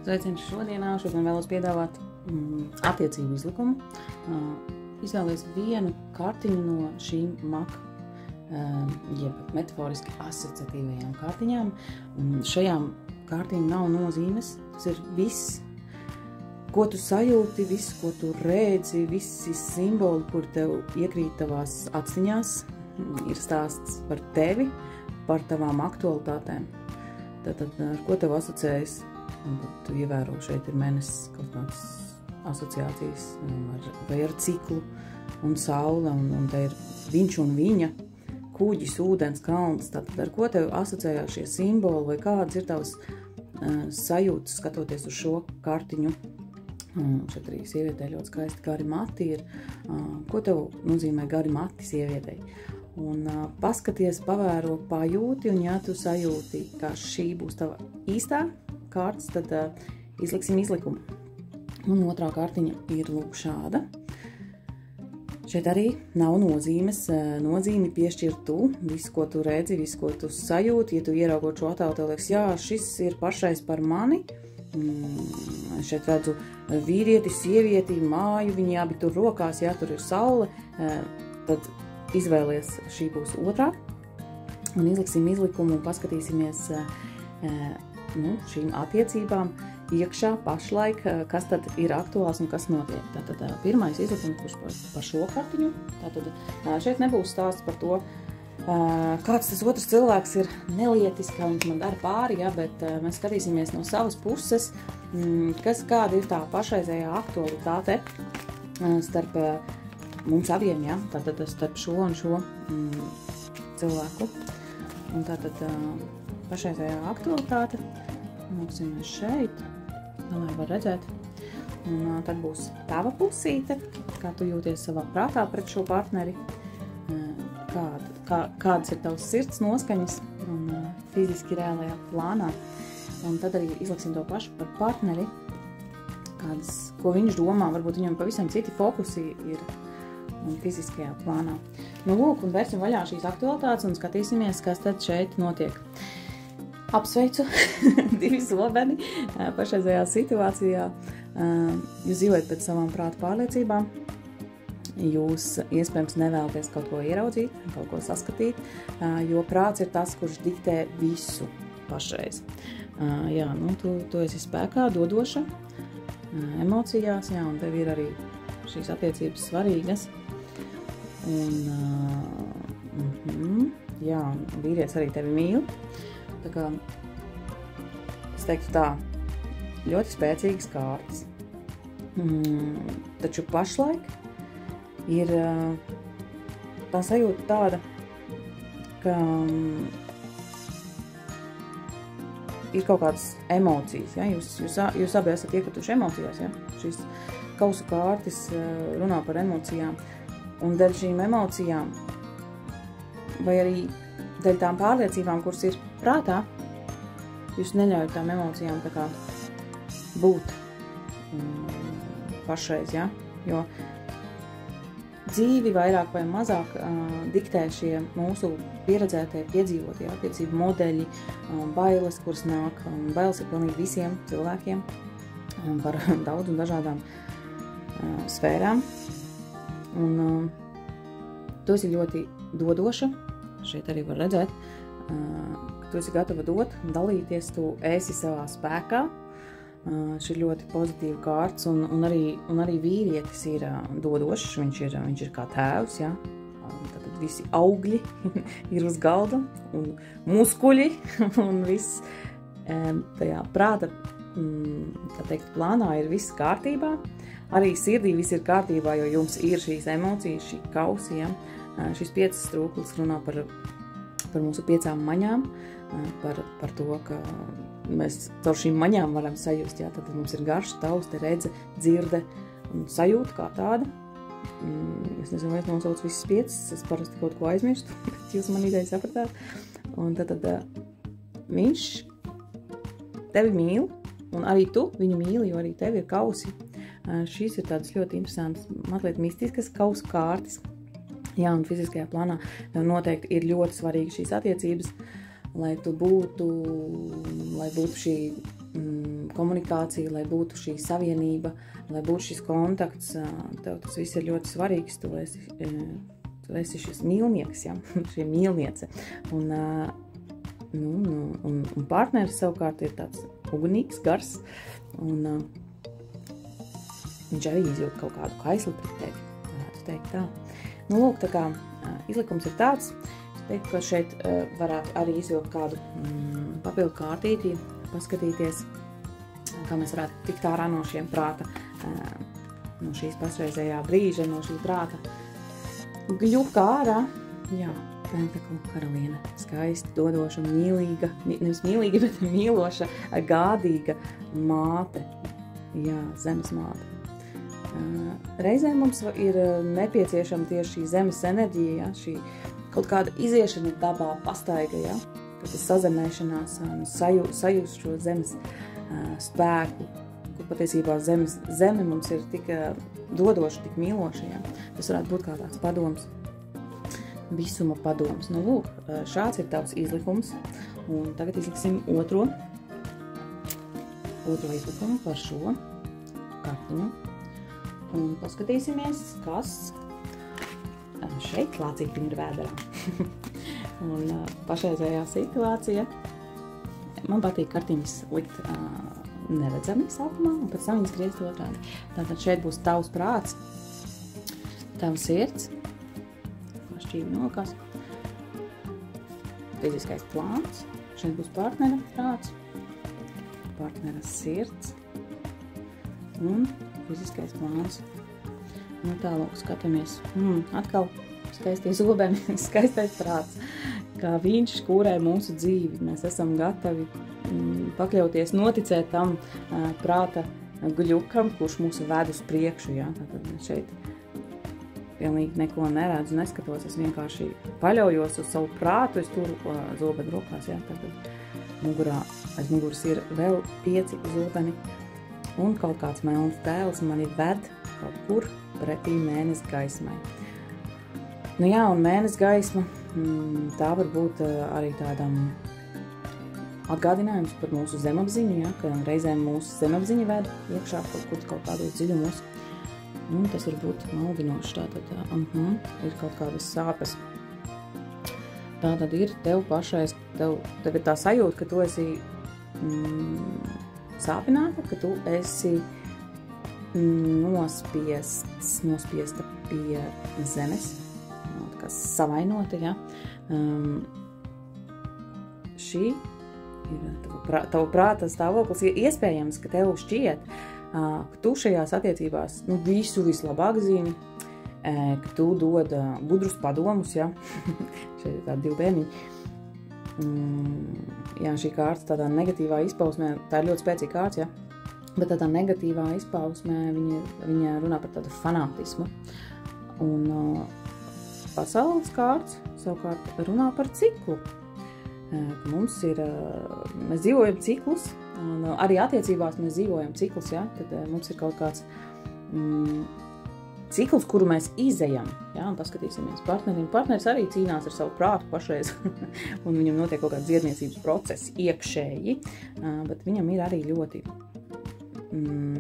Sveiciens šodienā. Šodien vēlos piedāvāt attiecību izlikumu. Izvēlies vienu kartiņu no šīm MAK, jeb metaforiski asociatīvajām kartiņām. Šajām kartiņām nav nozīmes. Tas ir viss, ko tu sajūti, viss, ko tu redzi, visi simboli, kur tev iekrīt tavās atziņās, ir stāsts par tevi, par tavām aktualitātēm. Tātad, ar ko tev asociējas? Tu ievēro, šeit ir mēnesis kaut kādas asociācijas vai ar ciklu un saule, un te ir viņš un viņa, kuģis, ūdens, kalns. Tātad, ar ko tev asociējās šie simboli vai kādas ir tavas sajūtas, skatoties uz šo kartiņu? Šeit arī sievietē ļoti skaisti gari mati ir. Ko tev nozīmē gari mati sievietei? Un paskaties, pavēro, pajūti, un ja tu sajūti, ka šī būs tava īstā kārtas, tad izliksim izlikumu. Un otrā kartiņa ir lūk šāda. Šeit arī nav nozīmes. Nozīmi piešķir tu, visu, ko tu redzi, visu, ko tu sajūti. Ja tu ieraugot šo attēlu, tev liekas, jā, šis ir pašais par mani. Šeit redzu vīrieti, sievieti, māju, viņi abi tur rokās, jā, tur ir saule. Tad izvēlies, šī būs otrā. Un izliksim izlikumu un paskatīsimies šīm attiecībām iekšā pašlaik, kas tad ir aktuāls un kas notiek. Tātad pirmais izlikums, kurš par šo kartiņu. Tātad šeit nebūs stāsts par to, kāds tas otrs cilvēks ir nelietis, kā viņš man dara pāri, ja, bet mēs skatīsimies no savas puses, kāda ir tā pašreizējā aktualitāte starp mums abiem, ja, tātad starp šo un šo cilvēku. Un tātad pašreizējā aktualitāte, mūksim mēs šeit, lai var redzēt. Un tad būs tava pusīte, kā tu jūties savā prātā pret šo partneri, kādas ir tavas sirds noskaņas un fiziski reālajā plānā. Un tad arī izliksim to pašu par partneri, ko viņš domā, varbūt viņam pavisam citi fokusi ir un fiziskajā plānā. Nu, lūk, un vērsim vaļā šīs aktualitātes un skatīsimies, kas tad šeit notiek. Apsveicu, divi zobeni pašreizējā situācijā. Jūs dzīvojat pēc savām prāta pārliecībām. Jūs iespējams nevēlaties kaut ko ieraudzīt, kaut ko saskatīt, jo prāts ir tas, kurš diktē visu pašreiz. Jā, nu, tu esi spēkā, dodoša, emocijās, jā, un tev ir arī šīs attiecības svarīgas. Un, jā, vīrietis arī tevi mīl. Tā kā, es teiktu tā, ļoti spēcīgas kārtas. Taču pašlaik ir tā sajūta tāda, ka ir kaut kādas emocijas, ja? Jūs abi esat iekrituši emocijās, ja? Šīs kausu kārtas runā par emocijām. Un dēļ šīm emocijām, vai arī dēļ tām pārliecībām, kuras ir prātā, jūs neļaujat tām emocijām tā kā būt pašreiz, ja? Jo dzīvi vairāk vai mazāk diktē šie mūsu pieredzētie, piedzīvotie attiecību modeļi, bailes, kuras nāk. Bailes ir pilnīgi visiem cilvēkiem par daudz un dažādām sfērām. Un tu esi ļoti dodoša. Šeit arī var redzēt, ka tu esi gatava dot, dalīties, tu esi savā spēkā. Šī ir ļoti pozitīva kārts, un arī vīrietis ir dodošs, viņš ir kā tēvs, ja? Tātad visi augļi ir uz galda, un muskuļi, un viss tajā prāta, tā teikt, plānā ir viss kārtībā. Arī sirdī viss ir kārtībā, jo jums ir šīs emocijas, šī kausi, ja? Šis 5 strūklis runā par mūsu 5 maņām, par to, ka mēs caur šīm maņām varam sajust, jā, tad mums ir garša, tauste, redze, dzirde un sajūta kā tāda. Es nezinu, vai es nosauc visas 5, es parasti kaut ko aizmirstu, bet jūs man ideju sapratāt. Un tad viņš tevi mīl, un arī tu viņu mīli, jo arī tevi ir kausi. Šīs ir tādas ļoti interesantas, mazliet mistiskas kausu kārtas. Jā, un fiziskajā plānā noteikti ir ļoti svarīgi šīs attiecības, lai būtu šī komunikācija, lai būtu šī savienība, lai būtu šis kontakts, tev tas viss ir ļoti svarīgs, tu esi šis mīlnieks, ja? Šī mīlniece. Un partneris savukārt ir tāds ugunīgs, gars, un viņš arī izjūt kaut kādu kaisli pret tevi, varētu teikt tā. Nu, lūk, tā kā izlikums ir tāds, es teiktu, ka šeit varētu arī izvilkt kādu papildu kārtīti, paskatīties, kā mēs varētu tikt ārā no šiem prāta, no šīs pašreizējā brīža, no šī prāta gļuka ārā. Jā, Pentaklu karaliene, skaisti, dodoša, mīlīga, nevis mīlīga, bet mīloša, gādīga māte. Jā, zemes māte. Reizēm mums ir nepieciešama tieši šī zemes enerģija, ja? Šī kaut kāda iziešana dabā, pastaiga, ja? Kad tas sazemēšanās, sajust šo zemes spēku, kur patiesībā zeme mums ir tik dodoša, tik mīloša. Ja? Tas varētu būt kā tāds padoms, visuma padoms. Nu, lūk, šāds ir tavs izlikums, un tagad izliksim otro izlikumu par šo kartiņu. Un paskatīsimies, kas šeit lācītiņa ir vēderā. Un pašreizējā situācija, man patīk kartiņas likt neredzami sākumā, un pēc tam viņas griezt otrādi. Tātad šeit būs tavs prāts, tavs sirds, šķīvi nokās, fiziskais plāns, šeit būs partnera prāts, partnera sirds un fiziskais plāns. Nu tālāk skatāmies. Atkal skaistie zobeni, skaistais prāts, kā viņš kūrē mūsu dzīvi. Mēs esam gatavi pakļauties, noticēt tam prāta gļukam, kurš mūs ved uz priekšu. Ja? Tātad šeit pilnīgi neko neredzu, neskatos, es vienkārši paļaujos uz savu prātu, es turu zobeni rokās, ja? Tad aiz muguras ir vēl 5 zobeni, un kaut kāds melns tēls mani ved kaut kur pretī mēnesi gaismai. Nu jā, un mēnesi gaisma, tā var būt arī tādam atgādinājums par mūsu zemapziņu, ja? Ka reizēm mūsu zemapziņa ved iekšā kaut kādos dziļumos. Tas var būt maldinoši, tātad ir kaut kādas sāpes. Tātad ir tev pašais, tev ir tā sajūta, ka tu esi sāpināta, ka tu esi nospiesta pie zemes, kā savainota, ja. Šī ir tava prāta stāvoklis. Iespējams, ka tev šķiet, ka tu šajās attiecībās visu vislabāk zini, ka tu dod gudrus padomus, ja? Šeit ir tādi 2 bērniņi. Jā, šī kārta tādā negatīvā izpausmē, tā ir ļoti spēcīga kārta, ja? Bet tādā negatīvā izpausmē viņa runā par tādu fanātismu. Un pasaules kārts savukārt runā par ciklu. Ka mums ir, mēs dzīvojam ciklus, un arī attiecībās mēs dzīvojam ciklus, ja? Tad mums ir kaut kāds cikls, kuru mēs izejam, ja? Un paskatīsimies partnerim. Partneris arī cīnās ar savu prātu pašreiz, un viņam notiek kaut kāds dziedniecības procesi iekšēji, bet viņam ir arī ļoti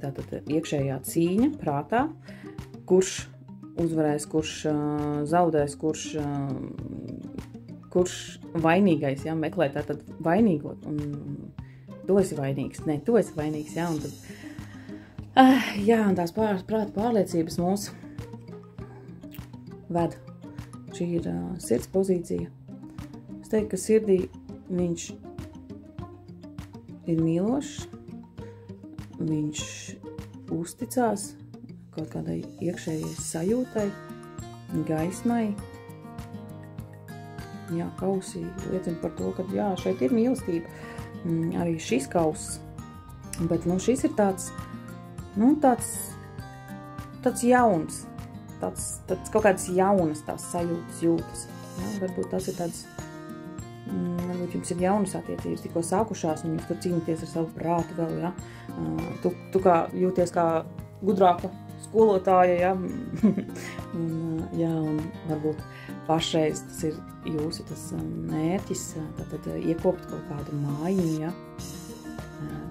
tātad iekšējā cīņa prātā, kurš uzvarēs, kurš zaudēs, kurš vainīgais, ja, meklē tātad vainīgot, un tu esi vainīgs, ne, tu esi vainīgs, ja, un tad, jā, un tās prāta pārliecības mūs ved. Šī ir sirds pozīcija. Es teiktu, ka sirdī viņš ir mīlošs, viņš uzticās kaut kādai iekšējai sajūtai, gaismai. Jā, kausī liecina par to, ka jā, šeit ir mīlestība, arī šis kauss, bet šis ir tāds jauns, tāds kaut kādas jaunas tās sajūtas jūtas. Jā, varbūt tas ir tāds, varbūt jums ir jaunas attiecības, tikko sākušās, un jūs tur cīnīties ar savu prātu vēl, jā. Tu kā jūties kā gudrāka skolotāja, jā, un varbūt pašreiz tas ir jūsu tas mērķis, tātad iekopt kaut kādu mājiņu, ja,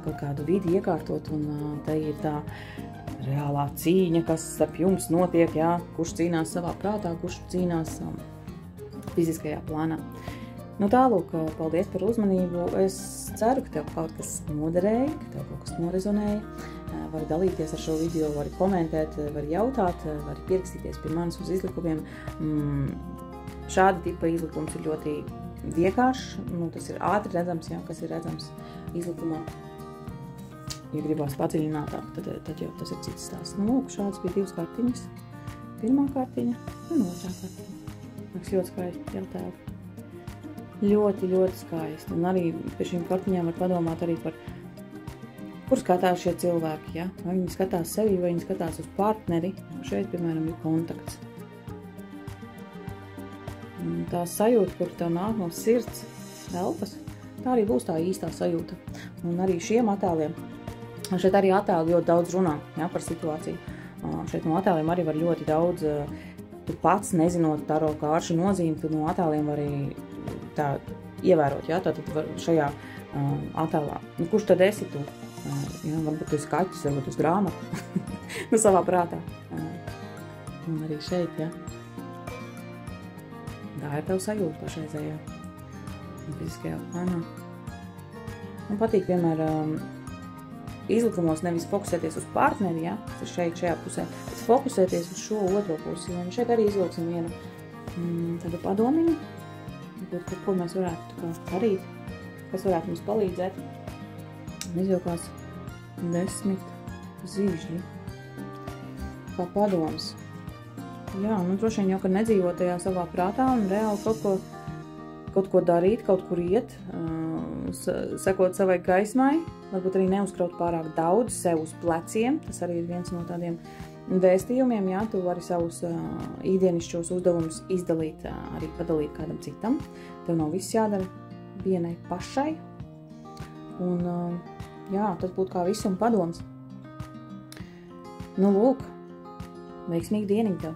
kaut kādu vidi iekārtot, un te ir tā reālā cīņa, kas starp jums notiek, jā, kurš cīnās savā prātā, kurš cīnās fiziskajā plānā. Nu tālūk, paldies par uzmanību. Es ceru, ka tev kaut kas noderēja, ka tev kaut kas norezonēja. Vari dalīties ar šo video, vari komentēt, vari jautāt, vari pierakstīties pie manis uz izlikumiem. Šāda tipa izlikums ir ļoti vienkāršs, tas ir ātri redzams, jā, kas ir redzams izlikumā. Ja gribās padziļinātāk, tad jau tas ir cits stāsts. Nu, lūk, šādas bija 2 kartiņas. Pirmā kartiņa un otrā kartiņa. Liekas ļoti skaisti jautājumi. Ļoti, ļoti skaisti. Un arī pie šīm kartiņām var padomāt arī par, kur skatās šie cilvēki, ja? Vai viņi skatās sevi, vai viņi skatās uz partneri. Šeit, piemēram, ir kontakts. Un tā sajūta, kur tev nāk no sirds, elpas, tā arī būs tā īstā sajūta. Un arī šiem attēliem, šeit arī attēli ļoti daudz runā, ja, par situāciju. Šeit no attēliem arī var ļoti daudz, tu pats nezinot taro kāršu nozīmi, tu no attēliem var arī tā ievērot, ja, tātad šajā attēlā. Nu, kurš tad esi tu? Ja, varbūt tu esi kaķis, varbūt uz grāmatu, nu, savā prātā. Un arī šeit, ja. Tā ir tev sajūta pašreizējā fiziskajā plānā. Man patīk vienmēr izlikumos nevis fokusēties uz partneri, ja, kas ir šeit, šajā pusē, bet fokusēties uz šo otro pusi. Un šeit arī izvilksim vienu tādu padomiņu, ko mēs varētu darīt, kas varētu mums palīdzēt. Izvilkās 10 zīžļi, kā padoms. Jā, nu droši vien jau, kad nedzīvo tajā savā prātā un reāli kaut ko darīt, kaut kur iet, sekot savai gaismai, varbūt arī neuzkraut pārāk daudz sev uz pleciem. Tas arī ir viens no tādiem vēstījumiem, jā, tu vari savus ikdienišķos uzdevumus izdalīt, arī padalīt kādam citam. Tev nav viss jādara vienai pašai. Un, jā, tas būtu kā visuma padoms. Nu, lūk, veiksmīgi dieniņu tev!